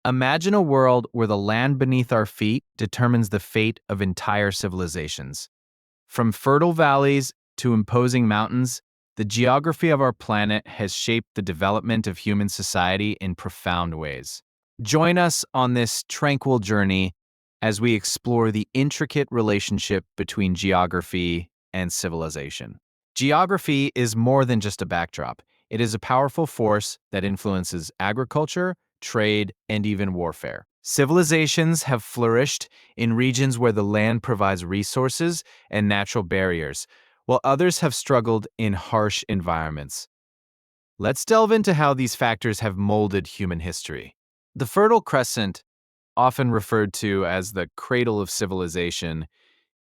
Imagine a world where the land beneath our feet determines the fate of entire civilizations. From fertile valleys to imposing mountains, the geography of our planet has shaped the development of human society in profound ways. Join us on this tranquil journey as we explore the intricate relationship between geography and civilization. Geography is more than just a backdrop. It is a powerful force that influences agriculture, trade, and even warfare. Civilizations have flourished in regions where the land provides resources and natural barriers, while others have struggled in harsh environments. Let's delve into how these factors have molded human history. The Fertile Crescent, often referred to as the cradle of civilization,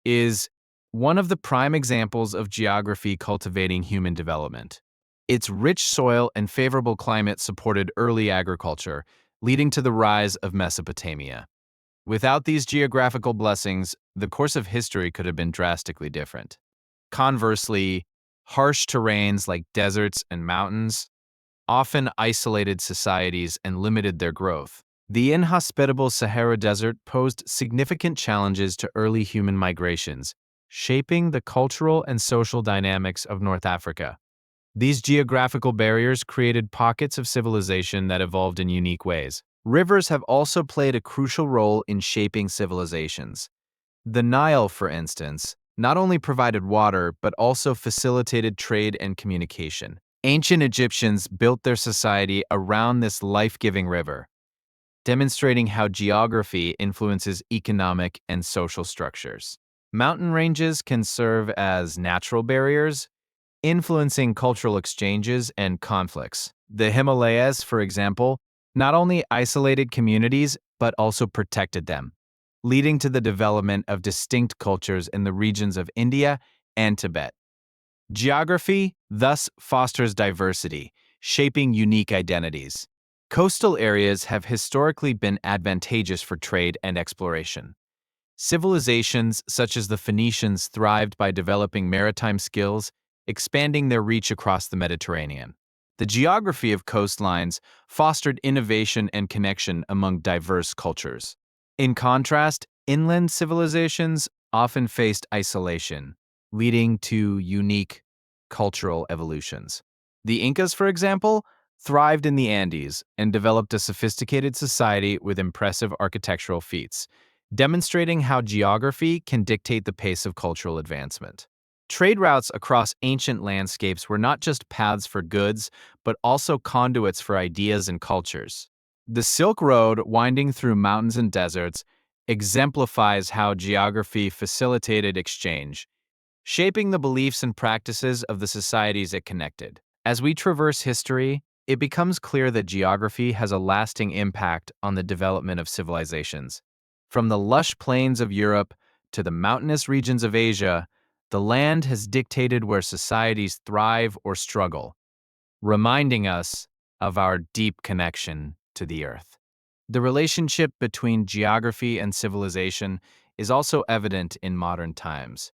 is one of the prime examples of geography cultivating human development. Its rich soil and favorable climate supported early agriculture, leading to the rise of Mesopotamia. Without these geographical blessings, the course of history could have been drastically different. Conversely, harsh terrains like deserts and mountains often isolated societies and limited their growth. The inhospitable Sahara Desert posed significant challenges to early human migrations, shaping the cultural and social dynamics of North Africa. These geographical barriers created pockets of civilization that evolved in unique ways. Rivers have also played a crucial role in shaping civilizations. The Nile, for instance, not only provided water but also facilitated trade and communication. Ancient Egyptians built their society around this life-giving river, demonstrating how geography influences economic and social structures. Mountain ranges can serve as natural barriers, influencing cultural exchanges and conflicts. The Himalayas, for example, not only isolated communities but also protected them, leading to the development of distinct cultures in the regions of India and Tibet. Geography thus fosters diversity, shaping unique identities. Coastal areas have historically been advantageous for trade and exploration. Civilizations such as the Phoenicians thrived by developing maritime skills, expanding their reach across the Mediterranean. The geography of coastlines fostered innovation and connection among diverse cultures. In contrast, inland civilizations often faced isolation, leading to unique cultural evolutions. The Incas, for example, thrived in the Andes and developed a sophisticated society with impressive architectural feats, demonstrating how geography can dictate the pace of cultural advancement. Trade routes across ancient landscapes were not just paths for goods, but also conduits for ideas and cultures. The Silk Road, winding through mountains and deserts, exemplifies how geography facilitated exchange, shaping the beliefs and practices of the societies it connected. As we traverse history, it becomes clear that geography has a lasting impact on the development of civilizations. From the lush plains of Europe to the mountainous regions of Asia, the land has dictated where societies thrive or struggle, reminding us of our deep connection to the earth. The relationship between geography and civilization is also evident in modern times.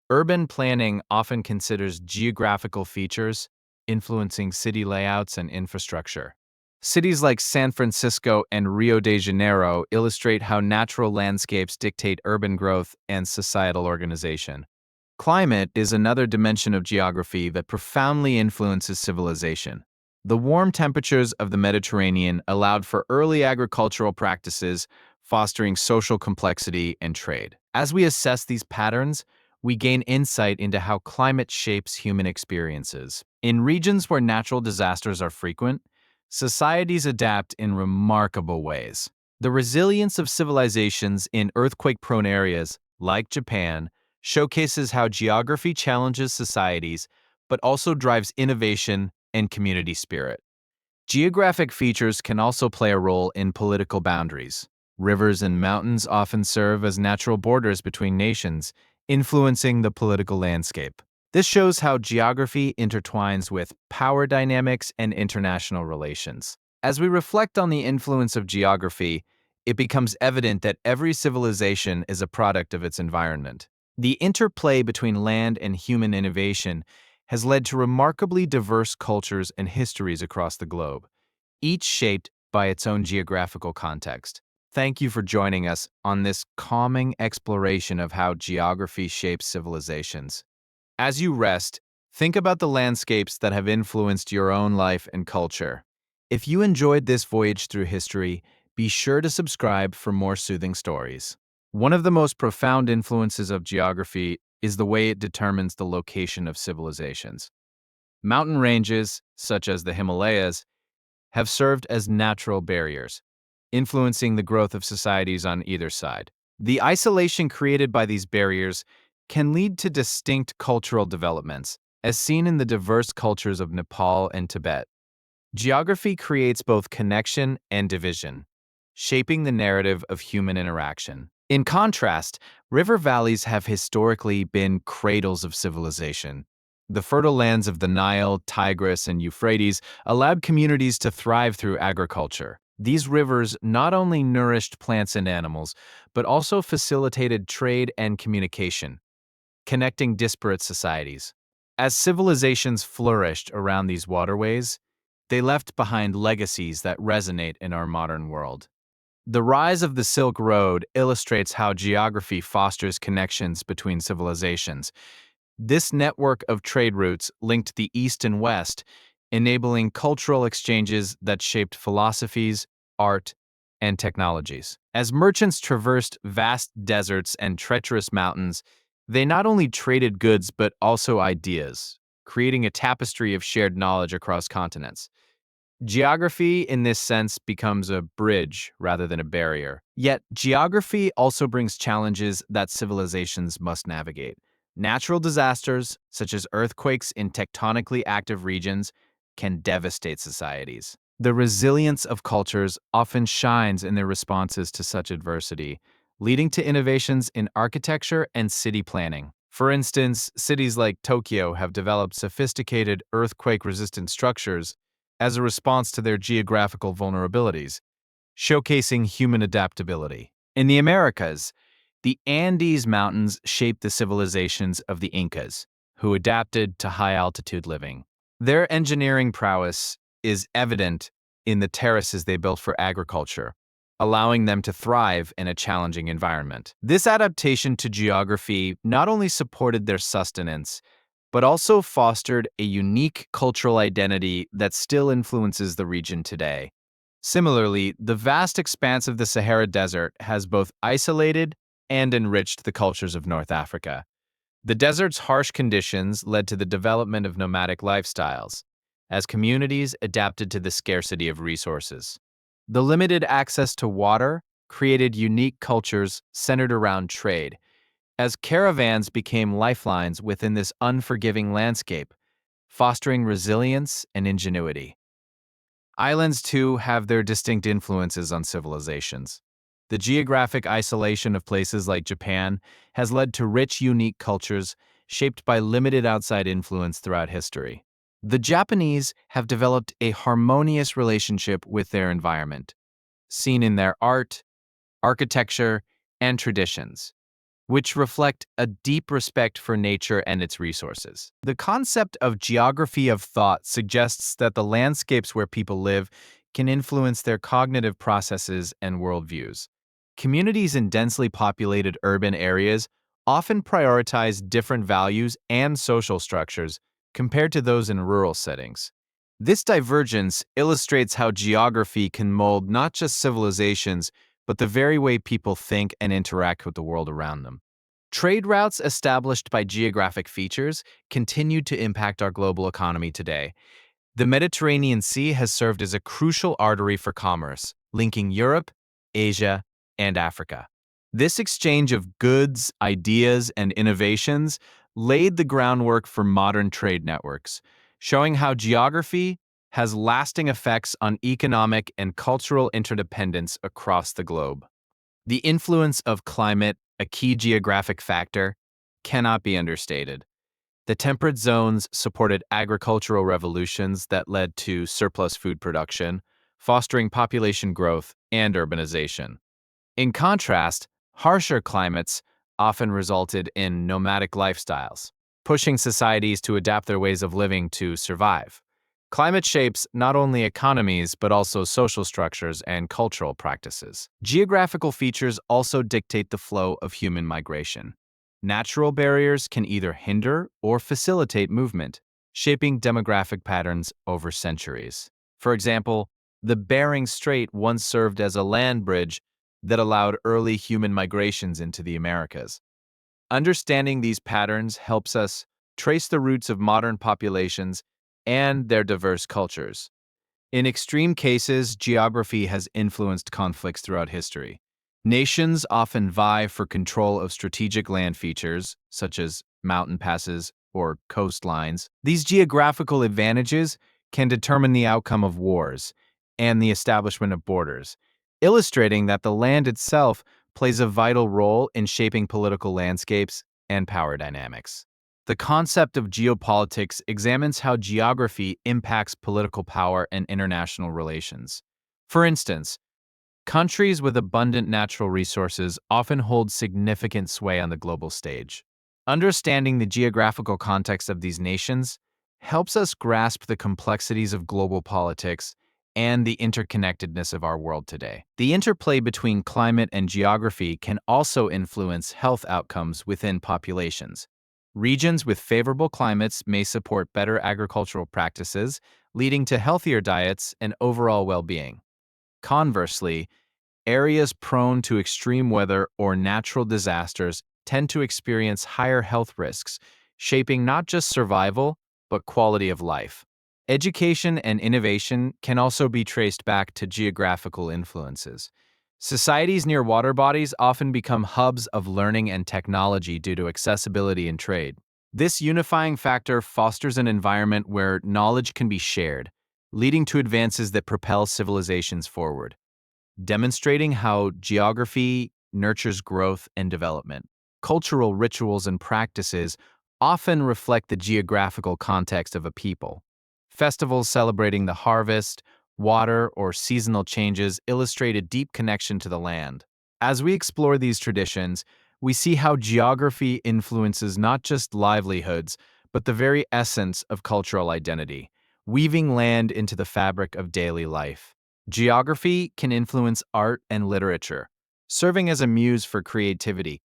Urban planning often considers geographical features influencing city layouts and infrastructure. Cities like San Francisco and Rio de Janeiro illustrate how natural landscapes dictate urban growth and societal organization. Climate is another dimension of geography that profoundly influences civilization. The warm temperatures of the Mediterranean allowed for early agricultural practices, fostering social complexity and trade. As we assess these patterns, we gain insight into how climate shapes human experiences. In regions where natural disasters are frequent, societies adapt in remarkable ways. The resilience of civilizations in earthquake-prone areas, like Japan, showcases how geography challenges societies, but also drives innovation and community spirit. Geographic features can also play a role in political boundaries. Rivers and mountains often serve as natural borders between nations, influencing the political landscape. This shows how geography intertwines with power dynamics and international relations. As we reflect on the influence of geography, it becomes evident that every civilization is a product of its environment. The interplay between land and human innovation has led to remarkably diverse cultures and histories across the globe, each shaped by its own geographical context. Thank you for joining us on this calming exploration of how geography shapes civilizations. As you rest, think about the landscapes that have influenced your own life and culture. If you enjoyed this voyage through history, be sure to subscribe for more soothing stories. One of the most profound influences of geography is the way it determines the location of civilizations. Mountain ranges, such as the Himalayas, have served as natural barriers, influencing the growth of societies on either side. The isolation created by these barriers can lead to distinct cultural developments, as seen in the diverse cultures of Nepal and Tibet. Geography creates both connection and division, shaping the narrative of human interaction. In contrast, river valleys have historically been cradles of civilization. The fertile lands of the Nile, Tigris, and Euphrates allowed communities to thrive through agriculture. These rivers not only nourished plants and animals, but also facilitated trade and communication, connecting disparate societies. As civilizations flourished around these waterways, they left behind legacies that resonate in our modern world. The rise of the Silk Road illustrates how geography fosters connections between civilizations. This network of trade routes linked the East and West, enabling cultural exchanges that shaped philosophies, art, and technologies. As merchants traversed vast deserts and treacherous mountains, they not only traded goods but also ideas, creating a tapestry of shared knowledge across continents. Geography, in this sense, becomes a bridge rather than a barrier. Yet, geography also brings challenges that civilizations must navigate. Natural disasters, such as earthquakes in tectonically active regions, can devastate societies. The resilience of cultures often shines in their responses to such adversity, leading to innovations in architecture and city planning. For instance, cities like Tokyo have developed sophisticated earthquake-resistant structures as a response to their geographical vulnerabilities, showcasing human adaptability. In the Americas, the Andes Mountains shaped the civilizations of the Incas, who adapted to high-altitude living. Their engineering prowess is evident in the terraces they built for agriculture, allowing them to thrive in a challenging environment. This adaptation to geography not only supported their sustenance, but also fostered a unique cultural identity that still influences the region today. Similarly, the vast expanse of the Sahara Desert has both isolated and enriched the cultures of North Africa. The desert's harsh conditions led to the development of nomadic lifestyles, as communities adapted to the scarcity of resources. The limited access to water created unique cultures centered around trade, as caravans became lifelines within this unforgiving landscape, fostering resilience and ingenuity. Islands, too, have their distinct influences on civilizations. The geographic isolation of places like Japan has led to rich, unique cultures shaped by limited outside influence throughout history. The Japanese have developed a harmonious relationship with their environment, seen in their art, architecture, and traditions, which reflect a deep respect for nature and its resources. The concept of geography of thought suggests that the landscapes where people live can influence their cognitive processes and worldviews. Communities in densely populated urban areas often prioritize different values and social structures compared to those in rural settings. This divergence illustrates how geography can mold not just civilizations, but the very way people think and interact with the world around them. Trade routes established by geographic features continue to impact our global economy today. The Mediterranean Sea has served as a crucial artery for commerce, linking Europe, Asia, and Africa. This exchange of goods, ideas, and innovations laid the groundwork for modern trade networks, showing how geography has lasting effects on economic and cultural interdependence across the globe. The influence of climate, a key geographic factor, cannot be understated. The temperate zones supported agricultural revolutions that led to surplus food production, fostering population growth and urbanization. In contrast, harsher climates often resulted in nomadic lifestyles, pushing societies to adapt their ways of living to survive. Climate shapes not only economies but also social structures and cultural practices. Geographical features also dictate the flow of human migration. Natural barriers can either hinder or facilitate movement, shaping demographic patterns over centuries. For example, the Bering Strait once served as a land bridge that allowed early human migrations into the Americas. Understanding these patterns helps us trace the roots of modern populations and their diverse cultures. In extreme cases, geography has influenced conflicts throughout history. Nations often vie for control of strategic land features, such as mountain passes or coastlines. These geographical advantages can determine the outcome of wars and the establishment of borders, illustrating that the land itself plays a vital role in shaping political landscapes and power dynamics. The concept of geopolitics examines how geography impacts political power and international relations. For instance, countries with abundant natural resources often hold significant sway on the global stage. Understanding the geographical context of these nations helps us grasp the complexities of global politics and the interconnectedness of our world today. The interplay between climate and geography can also influence health outcomes within populations. Regions with favorable climates may support better agricultural practices, leading to healthier diets and overall well-being. Conversely, areas prone to extreme weather or natural disasters tend to experience higher health risks, shaping not just survival, but quality of life. Education and innovation can also be traced back to geographical influences. Societies near water bodies often become hubs of learning and technology due to accessibility and trade. This unifying factor fosters an environment where knowledge can be shared, leading to advances that propel civilizations forward, demonstrating how geography nurtures growth and development. Cultural rituals and practices often reflect the geographical context of a people. Festivals celebrating the harvest, water, or seasonal changes illustrate a deep connection to the land. As we explore these traditions, we see how geography influences not just livelihoods, but the very essence of cultural identity, weaving land into the fabric of daily life. Geography can influence art and literature, serving as a muse for creativity.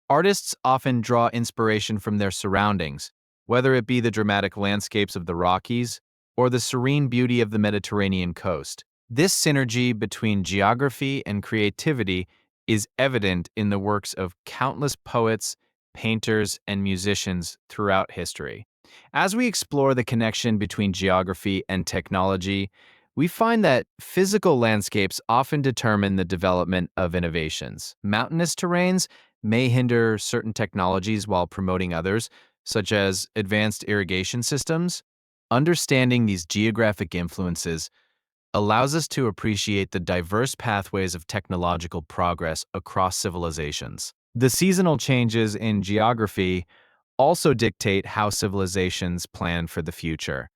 Artists often draw inspiration from their surroundings, whether it be the dramatic landscapes of the Rockies or the serene beauty of the Mediterranean coast. This synergy between geography and creativity is evident in the works of countless poets, painters, and musicians throughout history. As we explore the connection between geography and technology, we find that physical landscapes often determine the development of innovations. Mountainous terrains may hinder certain technologies while promoting others, such as advanced irrigation systems. Understanding these geographic influences allows us to appreciate the diverse pathways of technological progress across civilizations. The seasonal changes in geography also dictate how civilizations plan for the future.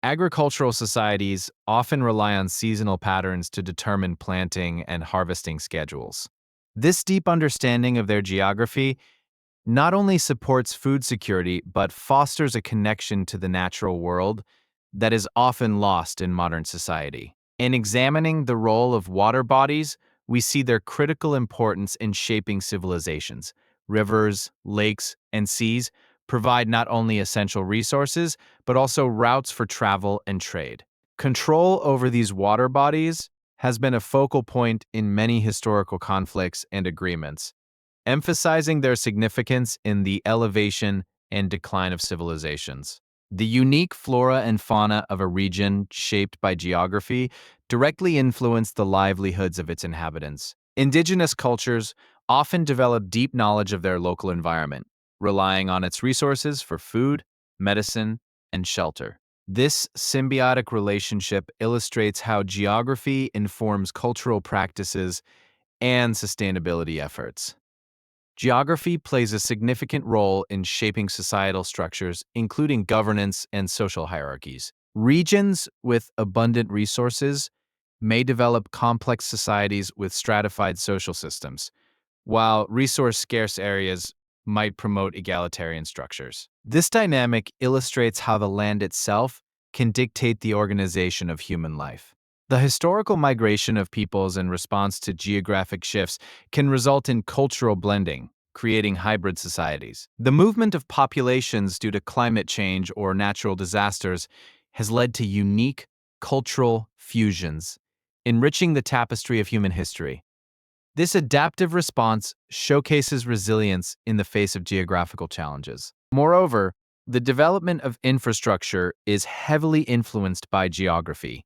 Agricultural societies often rely on seasonal patterns to determine planting and harvesting schedules. This deep understanding of their geography not only supports food security but fosters a connection to the natural world that is often lost in modern society. In examining the role of water bodies, we see their critical importance in shaping civilizations. Rivers, lakes, and seas provide not only essential resources, but also routes for travel and trade. Control over these water bodies has been a focal point in many historical conflicts and agreements, emphasizing their significance in the elevation and decline of civilizations. The unique flora and fauna of a region shaped by geography directly influence the livelihoods of its inhabitants. Indigenous cultures often develop deep knowledge of their local environment, relying on its resources for food, medicine, and shelter. This symbiotic relationship illustrates how geography informs cultural practices and sustainability efforts. Geography plays a significant role in shaping societal structures, including governance and social hierarchies. Regions with abundant resources may develop complex societies with stratified social systems, while resource-scarce areas might promote egalitarian structures. This dynamic illustrates how the land itself can dictate the organization of human life. The historical migration of peoples in response to geographic shifts can result in cultural blending, creating hybrid societies. The movement of populations due to climate change or natural disasters has led to unique cultural fusions, enriching the tapestry of human history. This adaptive response showcases resilience in the face of geographical challenges. Moreover, the development of infrastructure is heavily influenced by geography.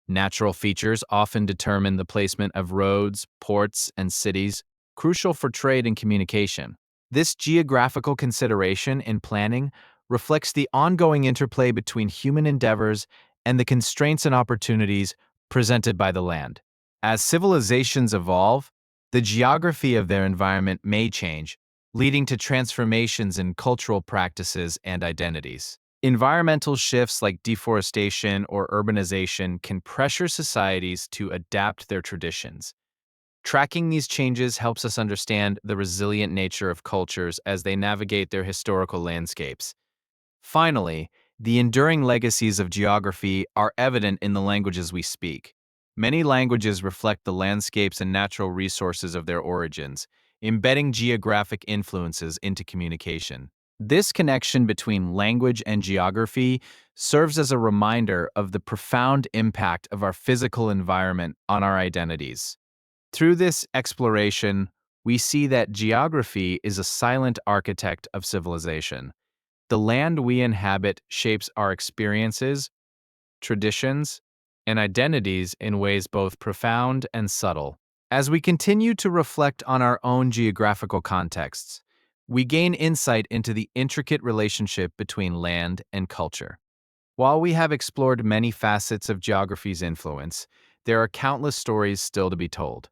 Natural features often determine the placement of roads, ports, and cities, crucial for trade and communication. This geographical consideration in planning reflects the ongoing interplay between human endeavors and the constraints and opportunities presented by the land. As civilizations evolve, the geography of their environment may change, leading to transformations in cultural practices and identities. Environmental shifts like deforestation or urbanization can pressure societies to adapt their traditions. Tracking these changes helps us understand the resilient nature of cultures as they navigate their historical landscapes. Finally, the enduring legacies of geography are evident in the languages we speak. Many languages reflect the landscapes and natural resources of their origins, embedding geographic influences into communication. This connection between language and geography serves as a reminder of the profound impact of our physical environment on our identities. Through this exploration, we see that geography is a silent architect of civilization. The land we inhabit shapes our experiences, traditions, and identities in ways both profound and subtle. As we continue to reflect on our own geographical contexts, we gain insight into the intricate relationship between land and culture. While we have explored many facets of geography's influence, there are countless stories still to be told.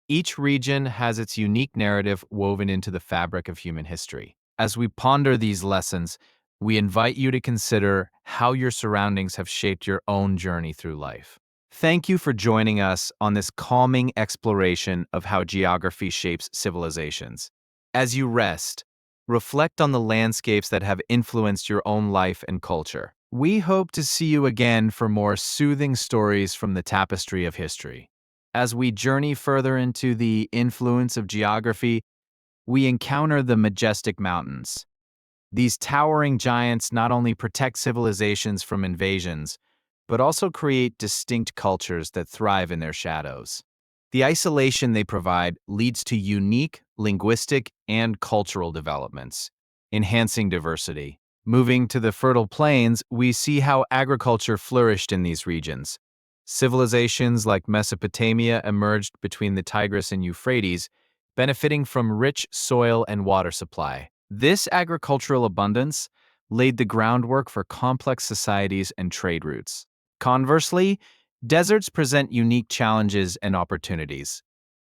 Each region has its unique narrative woven into the fabric of human history. As we ponder these lessons, we invite you to consider how your surroundings have shaped your own journey through life. Thank you for joining us on this calming exploration of how geography shapes civilizations. As you rest, reflect on the landscapes that have influenced your own life and culture. We hope to see you again for more soothing stories from the tapestry of history. As we journey further into the influence of geography, we encounter the majestic mountains. These towering giants not only protect civilizations from invasions, but also create distinct cultures that thrive in their shadows. The isolation they provide leads to unique linguistic and cultural developments, enhancing diversity. Moving to the fertile plains, we see how agriculture flourished in these regions. Civilizations like Mesopotamia emerged between the Tigris and Euphrates, benefiting from rich soil and water supply. This agricultural abundance laid the groundwork for complex societies and trade routes. Conversely, deserts present unique challenges and opportunities.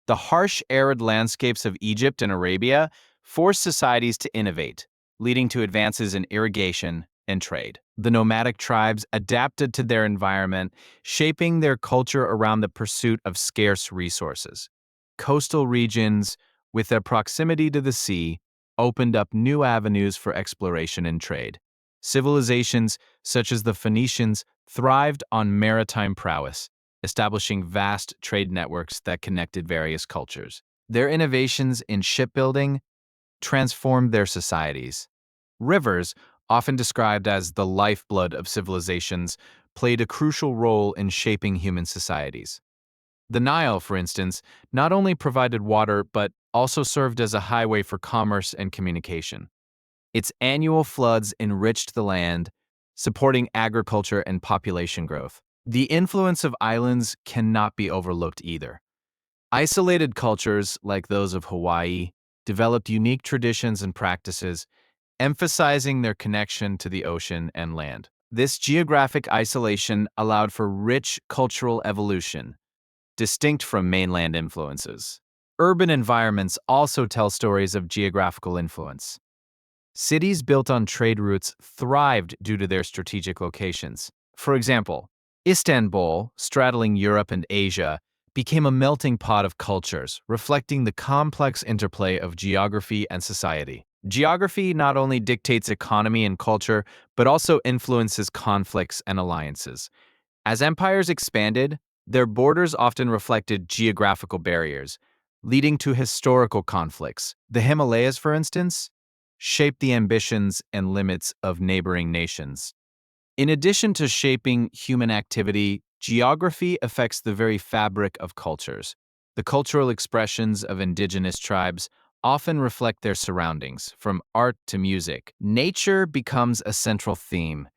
The harsh, arid landscapes of Egypt and Arabia forced societies to innovate, leading to advances in irrigation and trade. The nomadic tribes adapted to their environment, shaping their culture around the pursuit of scarce resources. Coastal regions, with their proximity to the sea, opened up new avenues for exploration and trade. Civilizations such as the Phoenicians thrived on maritime prowess, establishing vast trade networks that connected various cultures. Their innovations in shipbuilding transformed their societies. Rivers, often described as the lifeblood of civilizations, played a crucial role in shaping human societies. The Nile, for instance, not only provided water but also served as a highway for commerce and communication. Its annual floods enriched the land, supporting agriculture and population growth. The influence of islands cannot be overlooked either. Isolated cultures, like those of Hawaii, developed unique traditions and practices, emphasizing their connection to the ocean and land. This geographic isolation allowed for rich cultural evolution, distinct from mainland influences. Urban environments also tell stories of geographical influence. Cities built on trade routes thrived due to their strategic locations. For example, Istanbul, straddling Europe and Asia, became a melting pot of cultures, reflecting the complex interplay of geography and society. Geography not only dictates economy and culture, but also influences conflicts and alliances. As empires expanded, their borders often reflected geographical barriers, leading to historical conflicts. The Himalayas, for instance, shaped the ambitions and limits of neighboring nations. In addition to shaping human activity, geography affects the very fabric of cultures. The cultural expressions of indigenous tribes often reflect their surroundings, from art to music. Nature becomes a central theme,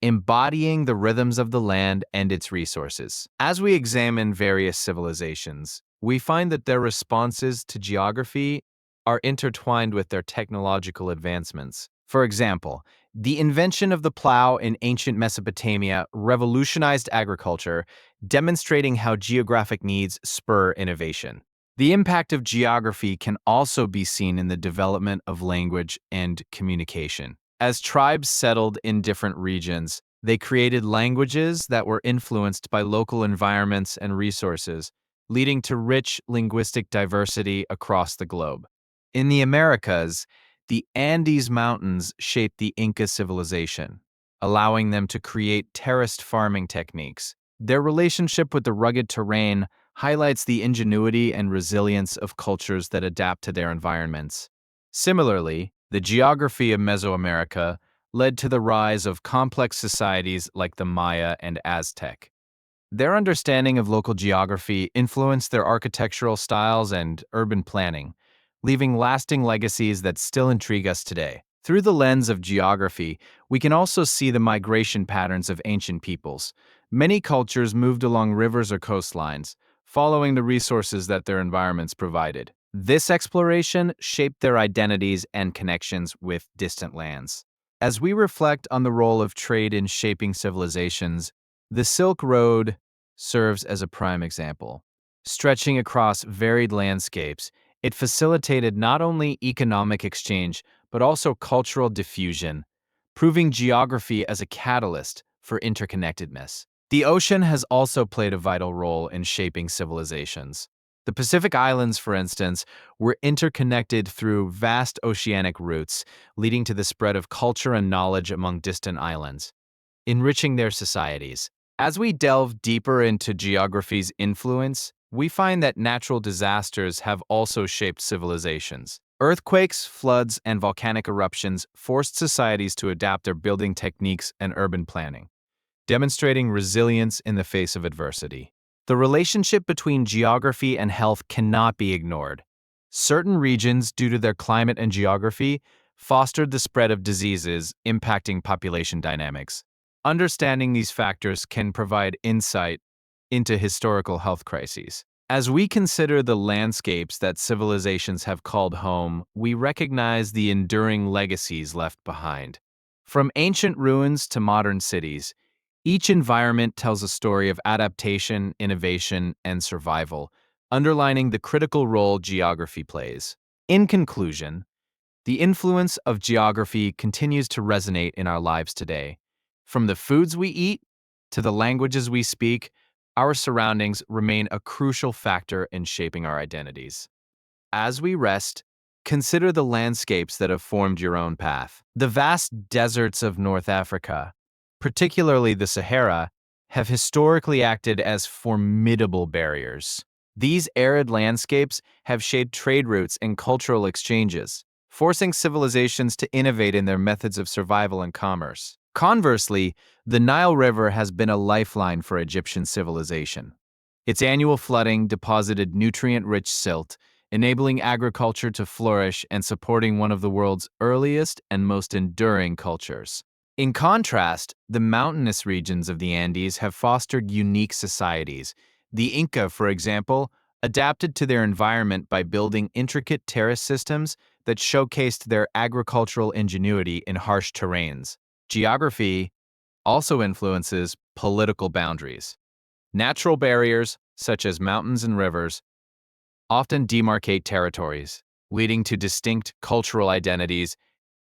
embodying the rhythms of the land and its resources. As we examine various civilizations, we find that their responses to geography are intertwined with their technological advancements. For example, the invention of the plow in ancient Mesopotamia revolutionized agriculture, demonstrating how geographic needs spur innovation. The impact of geography can also be seen in the development of language and communication. As tribes settled in different regions, they created languages that were influenced by local environments and resources, leading to rich linguistic diversity across the globe. In the Americas, the Andes Mountains shaped the Inca civilization, allowing them to create terraced farming techniques. Their relationship with the rugged terrain highlights the ingenuity and resilience of cultures that adapt to their environments. Similarly, the geography of Mesoamerica led to the rise of complex societies like the Maya and Aztec. Their understanding of local geography influenced their architectural styles and urban planning, leaving lasting legacies that still intrigue us today. Through the lens of geography, we can also see the migration patterns of ancient peoples. Many cultures moved along rivers or coastlines, following the resources that their environments provided. This exploration shaped their identities and connections with distant lands. As we reflect on the role of trade in shaping civilizations, the Silk Road serves as a prime example. Stretching across varied landscapes, it facilitated not only economic exchange, but also cultural diffusion, proving geography as a catalyst for interconnectedness. The ocean has also played a vital role in shaping civilizations. The Pacific Islands, for instance, were interconnected through vast oceanic routes, leading to the spread of culture and knowledge among distant islands, enriching their societies. As we delve deeper into geography's influence, we find that natural disasters have also shaped civilizations. Earthquakes, floods, and volcanic eruptions forced societies to adapt their building techniques and urban planning, demonstrating resilience in the face of adversity. The relationship between geography and health cannot be ignored. Certain regions, due to their climate and geography, fostered the spread of diseases, impacting population dynamics. Understanding these factors can provide insight into historical health crises. As we consider the landscapes that civilizations have called home, we recognize the enduring legacies left behind. From ancient ruins to modern cities, each environment tells a story of adaptation, innovation, and survival, underlining the critical role geography plays. In conclusion, the influence of geography continues to resonate in our lives today. From the foods we eat to the languages we speak, our surroundings remain a crucial factor in shaping our identities. As we rest, consider the landscapes that have formed your own path. The vast deserts of North Africa, particularly the Sahara, have historically acted as formidable barriers. These arid landscapes have shaped trade routes and cultural exchanges, forcing civilizations to innovate in their methods of survival and commerce. Conversely, the Nile River has been a lifeline for Egyptian civilization. Its annual flooding deposited nutrient-rich silt, enabling agriculture to flourish and supporting one of the world's earliest and most enduring cultures. In contrast, the mountainous regions of the Andes have fostered unique societies. The Inca, for example, adapted to their environment by building intricate terrace systems that showcased their agricultural ingenuity in harsh terrains. Geography also influences political boundaries. Natural barriers, such as mountains and rivers, often demarcate territories, leading to distinct cultural identities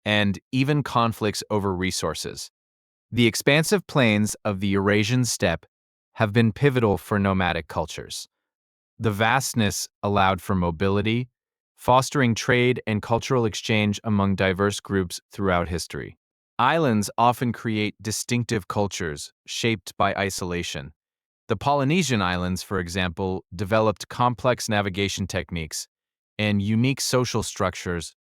and even conflicts over resources. The expansive plains of the Eurasian steppe have been pivotal for nomadic cultures. The vastness allowed for mobility, fostering trade and cultural exchange among diverse groups throughout history. Islands often create distinctive cultures shaped by isolation. The Polynesian islands, for example, developed complex navigation techniques and unique social structures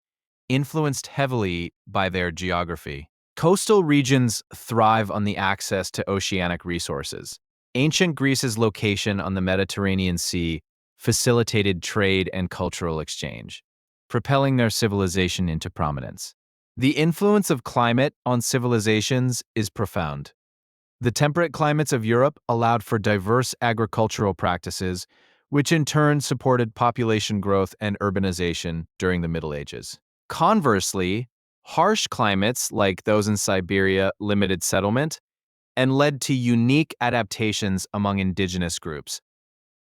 influenced heavily by their geography. Coastal regions thrive on the access to oceanic resources. Ancient Greece's location on the Mediterranean Sea facilitated trade and cultural exchange, propelling their civilization into prominence. The influence of climate on civilizations is profound. The temperate climates of Europe allowed for diverse agricultural practices, which in turn supported population growth and urbanization during the Middle Ages. Conversely, harsh climates like those in Siberia limited settlement and led to unique adaptations among indigenous groups.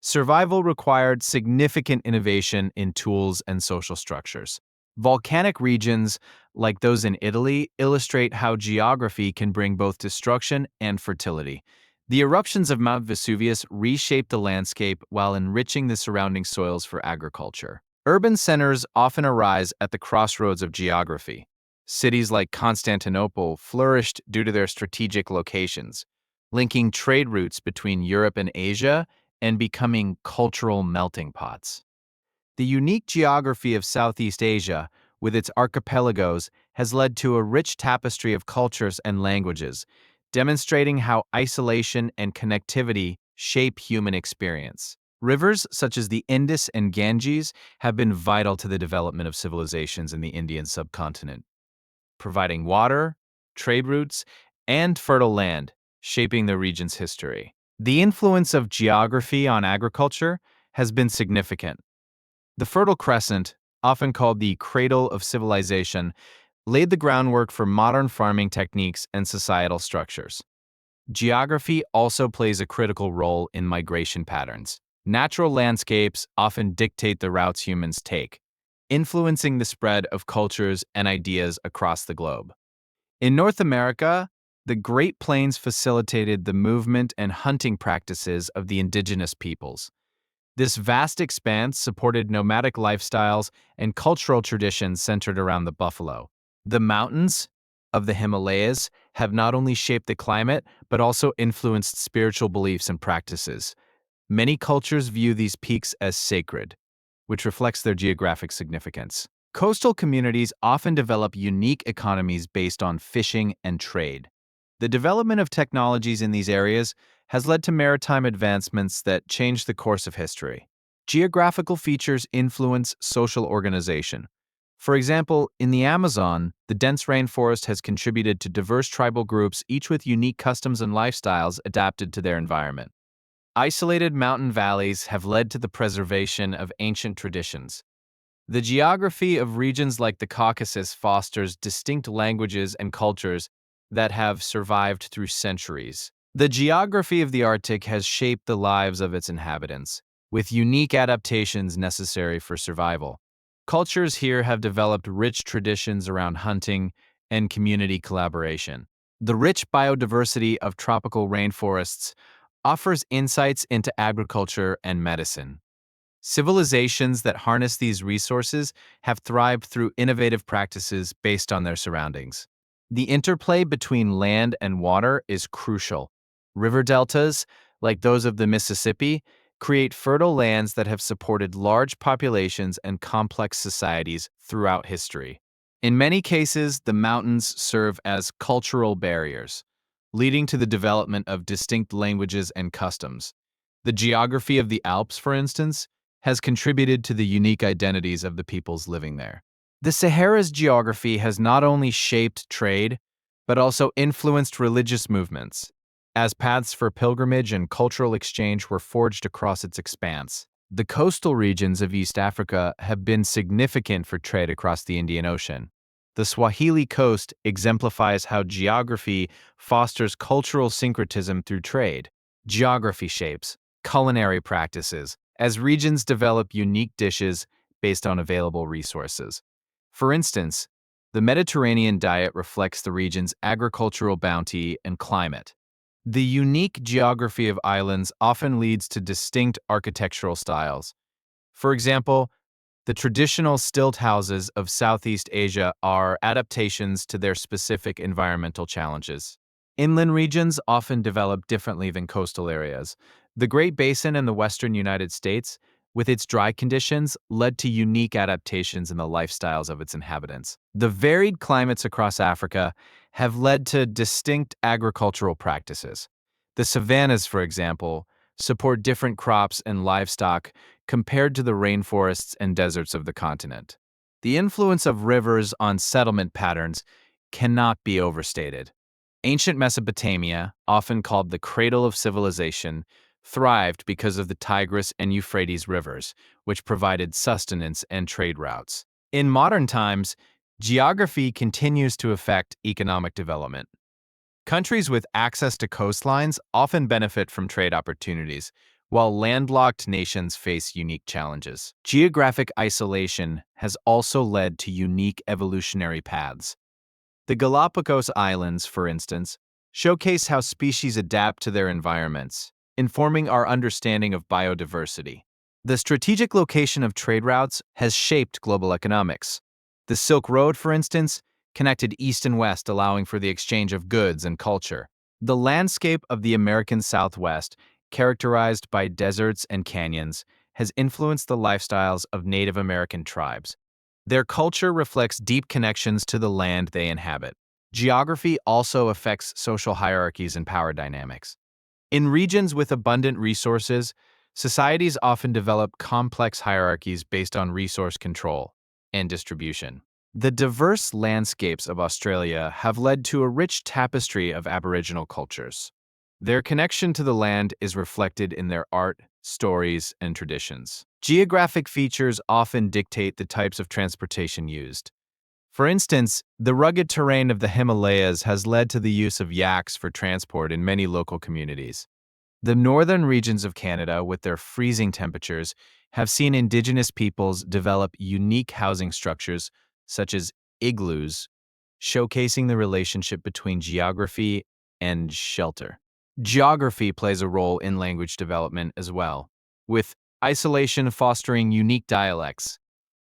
Survival required significant innovation in tools and social structures. Volcanic regions, like those in Italy, illustrate how geography can bring both destruction and fertility. The eruptions of Mount Vesuvius reshaped the landscape while enriching the surrounding soils for agriculture. Urban centers often arise at the crossroads of geography. Cities like Constantinople flourished due to their strategic locations, linking trade routes between Europe and Asia and becoming cultural melting pots. The unique geography of Southeast Asia, with its archipelagos, has led to a rich tapestry of cultures and languages, demonstrating how isolation and connectivity shape human experience. Rivers such as the Indus and Ganges have been vital to the development of civilizations in the Indian subcontinent, providing water, trade routes, and fertile land, shaping the region's history. The influence of geography on agriculture has been significant. The Fertile Crescent, often called the cradle of civilization, laid the groundwork for modern farming techniques and societal structures. Geography also plays a critical role in migration patterns. Natural landscapes often dictate the routes humans take, influencing the spread of cultures and ideas across the globe. In North America, the Great Plains facilitated the movement and hunting practices of the indigenous peoples. This vast expanse supported nomadic lifestyles and cultural traditions centered around the buffalo. The mountains of the Himalayas have not only shaped the climate, but also influenced spiritual beliefs and practices. Many cultures view these peaks as sacred, which reflects their geographic significance. Coastal communities often develop unique economies based on fishing and trade. The development of technologies in these areas has led to maritime advancements that change the course of history. Geographical features influence social organization. For example, in the Amazon, the dense rainforest has contributed to diverse tribal groups, each with unique customs and lifestyles adapted to their environment. Isolated mountain valleys have led to the preservation of ancient traditions. The geography of regions like the Caucasus fosters distinct languages and cultures that have survived through centuries. The geography of the Arctic has shaped the lives of its inhabitants, with unique adaptations necessary for survival. Cultures here have developed rich traditions around hunting and community collaboration. The rich biodiversity of tropical rainforests offers insights into agriculture and medicine. Civilizations that harness these resources have thrived through innovative practices based on their surroundings. The interplay between land and water is crucial. River deltas, like those of the Mississippi, create fertile lands that have supported large populations and complex societies throughout history. In many cases, the mountains serve as cultural barriers, leading to the development of distinct languages and customs. The geography of the Alps, for instance, has contributed to the unique identities of the peoples living there. The Sahara's geography has not only shaped trade, but also influenced religious movements, as paths for pilgrimage and cultural exchange were forged across its expanse. The coastal regions of East Africa have been significant for trade across the Indian Ocean. The Swahili coast exemplifies how geography fosters cultural syncretism through trade. Geography shapes culinary practices as regions develop unique dishes based on available resources. For instance, the Mediterranean diet reflects the region's agricultural bounty and climate. The unique geography of islands often leads to distinct architectural styles. For example, The traditional stilt houses of Southeast Asia are adaptations to their specific environmental challenges. Inland regions often develop differently than coastal areas. The Great Basin in the western United States, with its dry conditions, led to unique adaptations in the lifestyles of its inhabitants. The varied climates across Africa have led to distinct agricultural practices. The savannas, for example, support different crops and livestock compared to the rainforests and deserts of the continent. The influence of rivers on settlement patterns cannot be overstated. Ancient Mesopotamia, often called the cradle of civilization, thrived because of the Tigris and Euphrates rivers, which provided sustenance and trade routes. In modern times, geography continues to affect economic development. Countries with access to coastlines often benefit from trade opportunities, while landlocked nations face unique challenges. Geographic isolation has also led to unique evolutionary paths. The Galapagos Islands, for instance, showcase how species adapt to their environments, informing our understanding of biodiversity. The strategic location of trade routes has shaped global economics. The Silk Road, for instance, connected east and west, allowing for the exchange of goods and culture. The landscape of the American Southwest, characterized by deserts and canyons, has influenced the lifestyles of Native American tribes. Their culture reflects deep connections to the land they inhabit. Geography also affects social hierarchies and power dynamics. In regions with abundant resources, societies often develop complex hierarchies based on resource control and distribution. The diverse landscapes of Australia have led to a rich tapestry of Aboriginal cultures. Their connection to the land is reflected in their art, stories, and traditions. Geographic features often dictate the types of transportation used. For instance, the rugged terrain of the Himalayas has led to the use of yaks for transport in many local communities. The northern regions of Canada, with their freezing temperatures, have seen Indigenous peoples develop unique housing structures, such as igloos, showcasing the relationship between geography and shelter. Geography plays a role in language development as well, with isolation fostering unique dialects.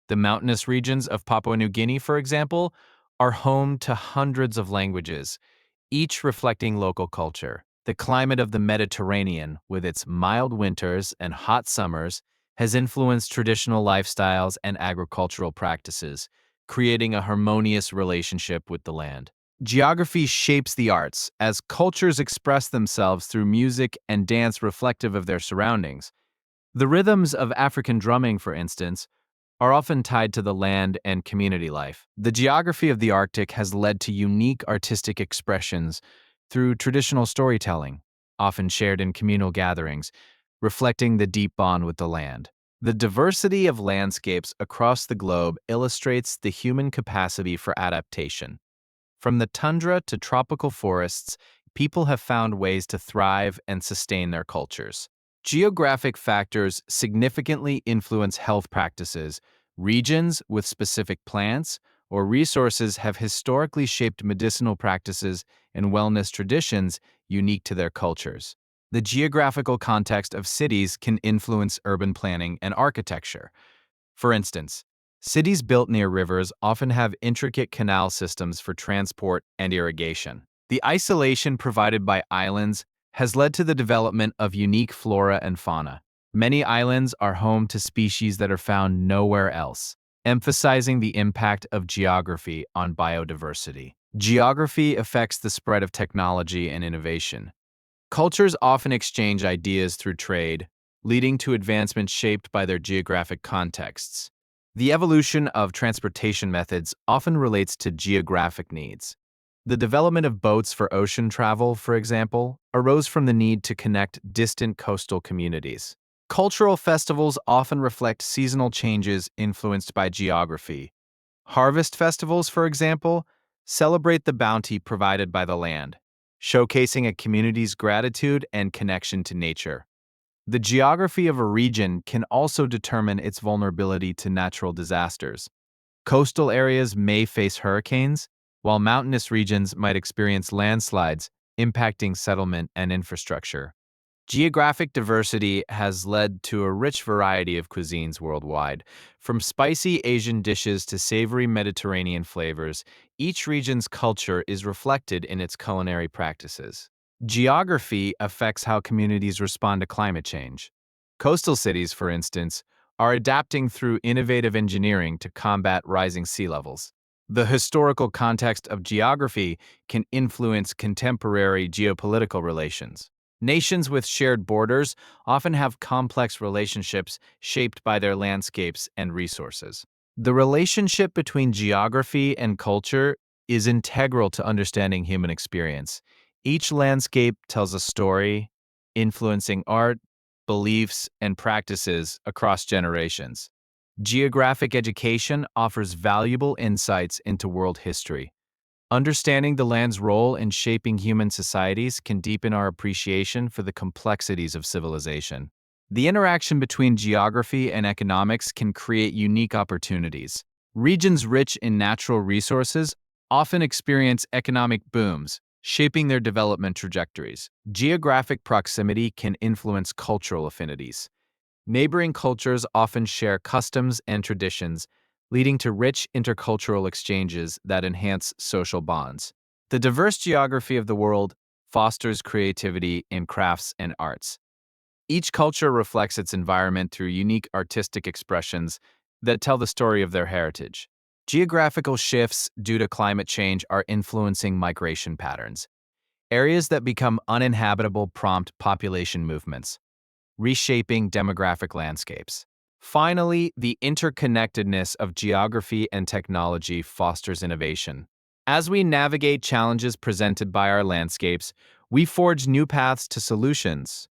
The mountainous regions of Papua New Guinea, for example, are home to hundreds of languages, each reflecting local culture. The climate of the Mediterranean, with its mild winters and hot summers, has influenced traditional lifestyles and agricultural practices, creating a harmonious relationship with the land. Geography shapes the arts, as cultures express themselves through music and dance reflective of their surroundings. The rhythms of African drumming, for instance, are often tied to the land and community life. The geography of the Arctic has led to unique artistic expressions through traditional storytelling, often shared in communal gatherings, reflecting the deep bond with the land. The diversity of landscapes across the globe illustrates the human capacity for adaptation. From the tundra to tropical forests, people have found ways to thrive and sustain their cultures. Geographic factors significantly influence health practices. Regions with specific plants or resources have historically shaped medicinal practices and wellness traditions unique to their cultures. The geographical context of cities can influence urban planning and architecture. For instance, cities built near rivers often have intricate canal systems for transport and irrigation. The isolation provided by islands has led to the development of unique flora and fauna. Many islands are home to species that are found nowhere else, emphasizing the impact of geography on biodiversity. Geography affects the spread of technology and innovation. Cultures often exchange ideas through trade, leading to advancements shaped by their geographic contexts. The evolution of transportation methods often relates to geographic needs. The development of boats for ocean travel, for example, arose from the need to connect distant coastal communities. Cultural festivals often reflect seasonal changes influenced by geography. Harvest festivals, for example, celebrate the bounty provided by the land, showcasing a community's gratitude and connection to nature. The geography of a region can also determine its vulnerability to natural disasters. Coastal areas may face hurricanes, while mountainous regions might experience landslides, impacting settlement and infrastructure. Geographic diversity has led to a rich variety of cuisines worldwide. From spicy Asian dishes to savory Mediterranean flavors, each region's culture is reflected in its culinary practices. Geography affects how communities respond to climate change. Coastal cities, for instance, are adapting through innovative engineering to combat rising sea levels. The historical context of geography can influence contemporary geopolitical relations. Nations with shared borders often have complex relationships shaped by their landscapes and resources. The relationship between geography and culture is integral to understanding human experience. Each landscape tells a story, influencing art, beliefs, and practices across generations. Geographic education offers valuable insights into world history. Understanding the land's role in shaping human societies can deepen our appreciation for the complexities of civilization. The interaction between geography and economics can create unique opportunities. Regions rich in natural resources often experience economic booms, shaping their development trajectories. Geographic proximity can influence cultural affinities. Neighboring cultures often share customs and traditions, leading to rich intercultural exchanges that enhance social bonds. The diverse geography of the world fosters creativity in crafts and arts. Each culture reflects its environment through unique artistic expressions that tell the story of their heritage. Geographical shifts due to climate change are influencing migration patterns. Areas that become uninhabitable prompt population movements, reshaping demographic landscapes. Finally, the interconnectedness of geography and technology fosters innovation. As we navigate challenges presented by our landscapes, we forge new paths to solutions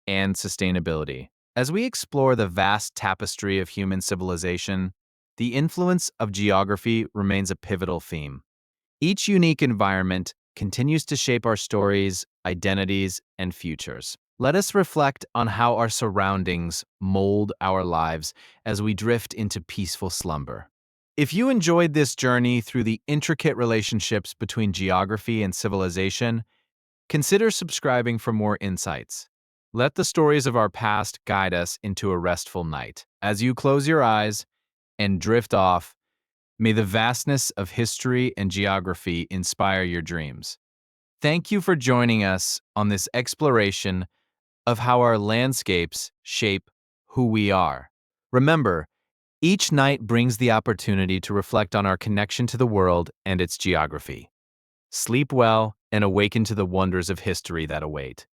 and sustainability. As we explore the vast tapestry of human civilization, the influence of geography remains a pivotal theme. Each unique environment continues to shape our stories, identities, and futures. Let us reflect on how our surroundings mold our lives as we drift into peaceful slumber. If you enjoyed this journey through the intricate relationships between geography and civilization, consider subscribing for more insights. Let the stories of our past guide us into a restful night. As you close your eyes and drift off, may the vastness of history and geography inspire your dreams. Thank you for joining us on this exploration of how our landscapes shape who we are. Remember, each night brings the opportunity to reflect on our connection to the world and its geography. Sleep well and awaken to the wonders of history that await.